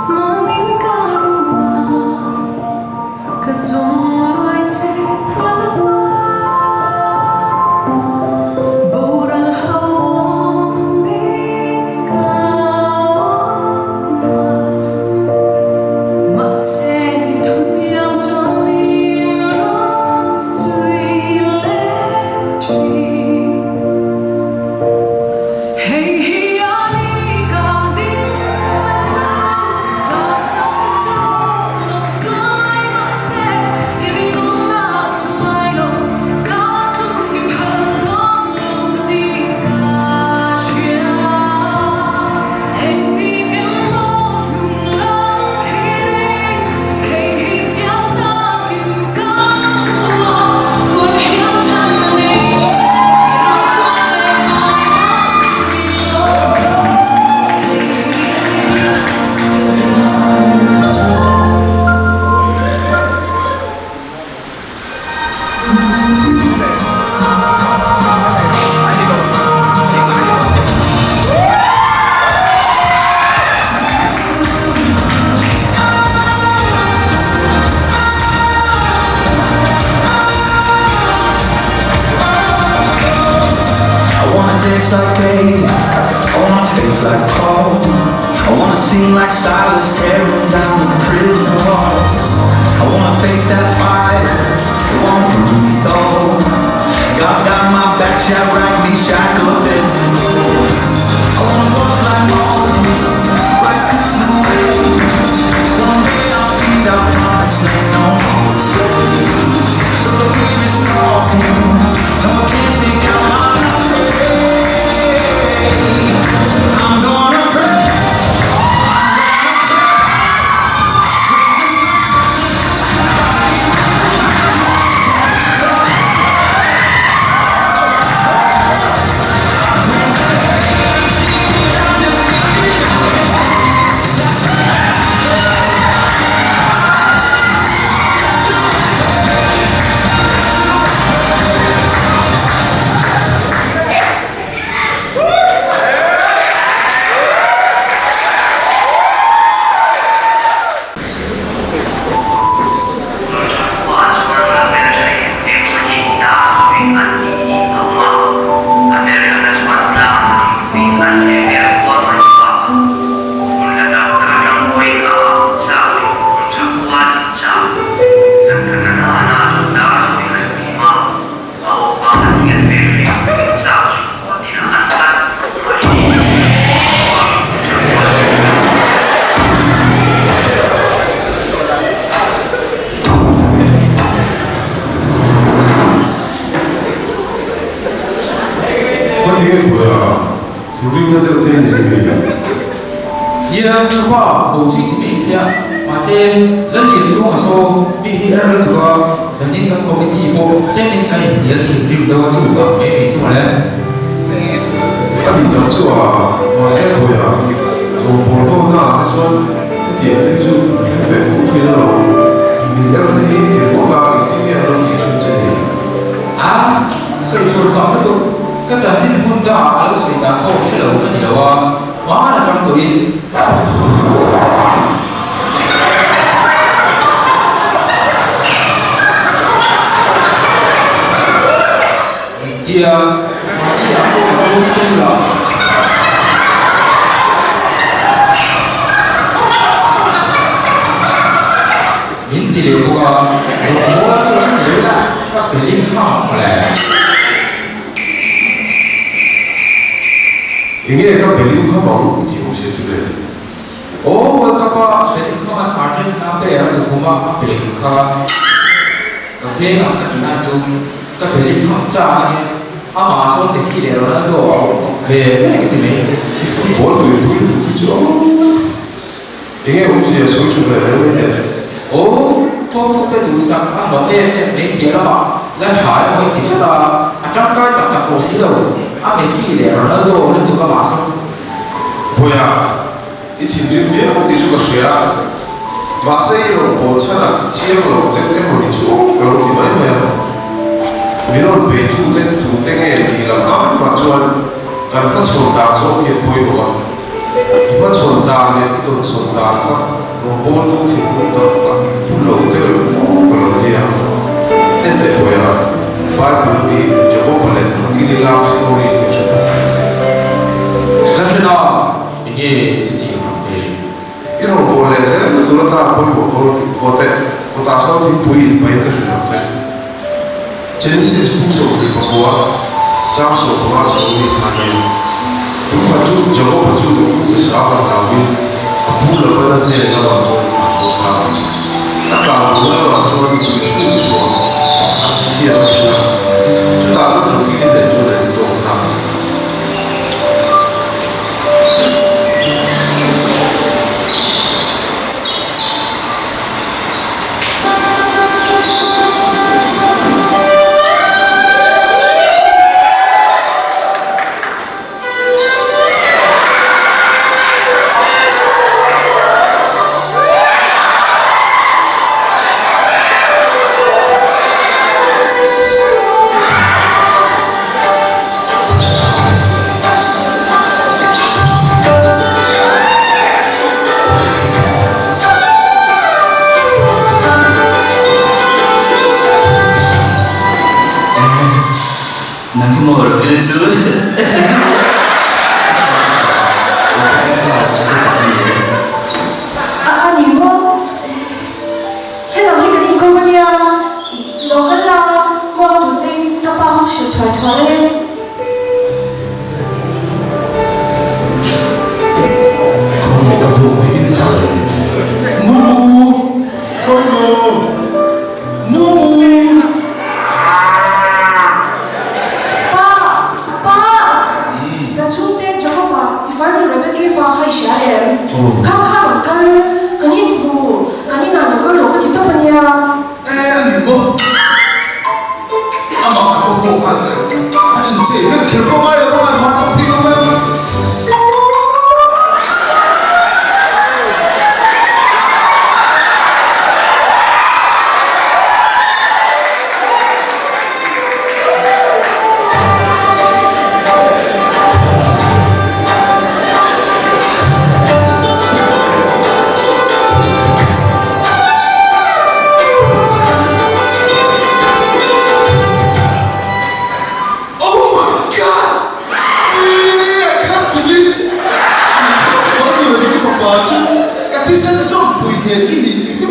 Mong in cả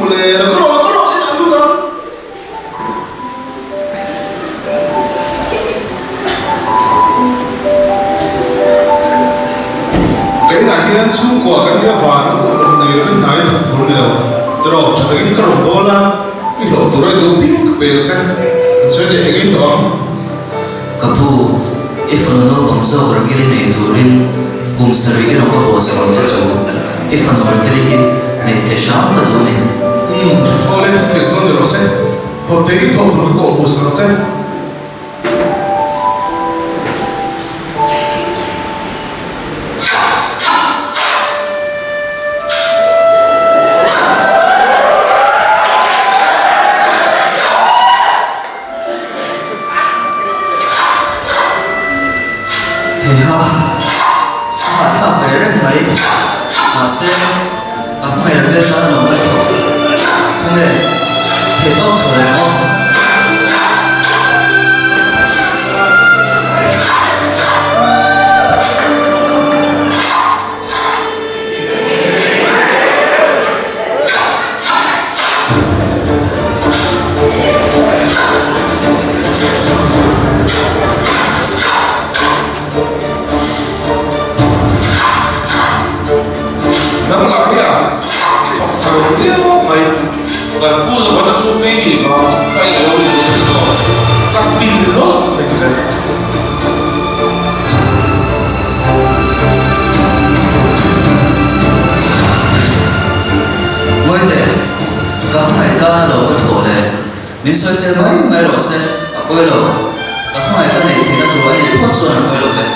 boleh kalau sih aku kan cái này khi anh xuống qua cái nhà vàng nó có một người cái này thật thú đâu terus jadi ini kalau bola itu turun doping betul sudah ini toh kapu ifano bangsa berkili nih turin kum seri kita nggak bawa sekolah cacu ifano berkili nih tesam tak tuh nih oleh itu terus hotel itu turun kok bos nanti mình soi xe mấy lỗ xe à quay lỗ các ngoài cái này thì nó chủ yếu là thuốc rồi quay lỗ vậy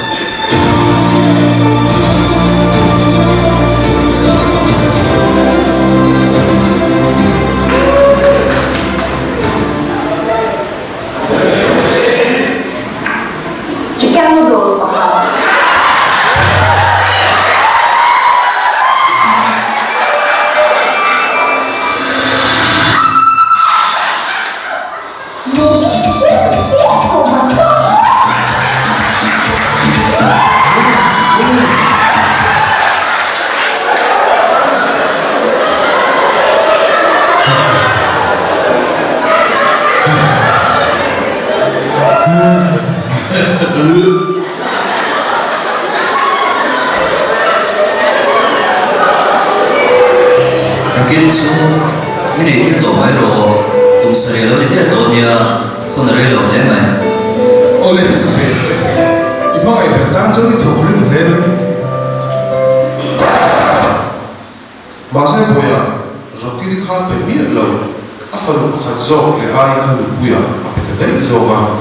Mungkin semua ini itu doa itu kum seri lo itu doa dia pun ada doa dia mana? oleh itu ibu ayah bertanya jadi terus boleh masa boya rokiri kah pemir lo afal bukan zog le ayah kan boya apa itu zoga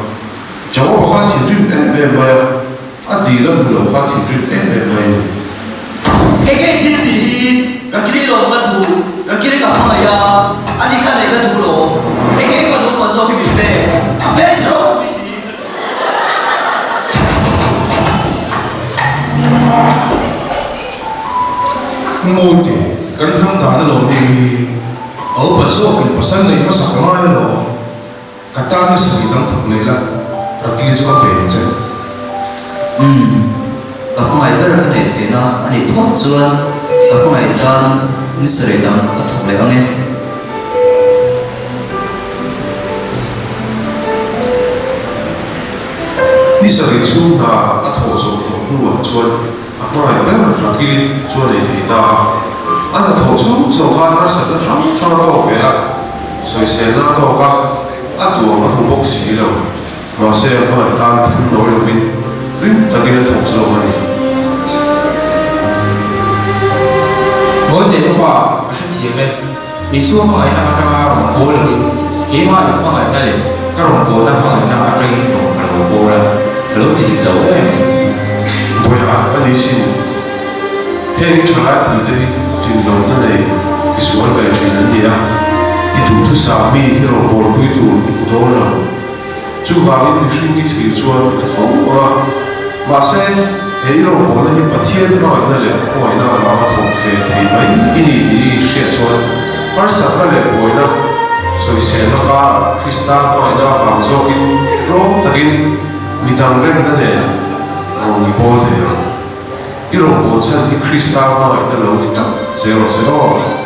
jawab bukan cintu maya adilah mula bukan cintu maya jadi rakili lo kan tu rakili kah maya ani kan lega tu lo kan tu pasal kita besok mesti ngồi kan thang thang lo ni ở pasok kan pasan ni masak mai lo kata ni seri lang thuk le la rakili jo pe che các mày bây giờ này thế nào anh ấy thuốc chuan các mày ta ní sợi đằng các thuốc này anh ấy ní sợi chu na các thuốc số thuốc nuôi chuan các mày bây giờ rakili chuan này thế ta anh là thuốc chu số han na sợi rong cho nó về la soi sen na to ka anh tu mà không bốc xí đâu mà xe các mày ta phun nổi lên rin ta kia thuốc số này mỗi ngày hôm qua sẽ chỉ về đi xuống ngoài năm trăm ba rồng bố là đi kế hoa được qua ngày đây các rồng bố đang qua ngày năm trăm trên rồng bố là lúc thì lâu đấy bố ya anh đi xin hẹn trở lại từ đây chuyện lâu thế này cái số về chuyện lớn gì à đi đủ thứ sáu mi thì rồng bố tuy đủ đủ đâu nào chú vào đi suy nghĩ thì chuan cái phóng qua mà xem hãy rồi bỏ lên bát thiên nói là lẽ hỏi là làm thùng phê thì mấy cái gì đi xuyên chuan har sắc là lẽ hỏi là rồi xem nó cả Christa nói là phàm do cái rong takin mitang rem là lẽ rồi đi bỏ thế rồi cái rồi bỏ chân thì Christa nói là lâu thì tắc zero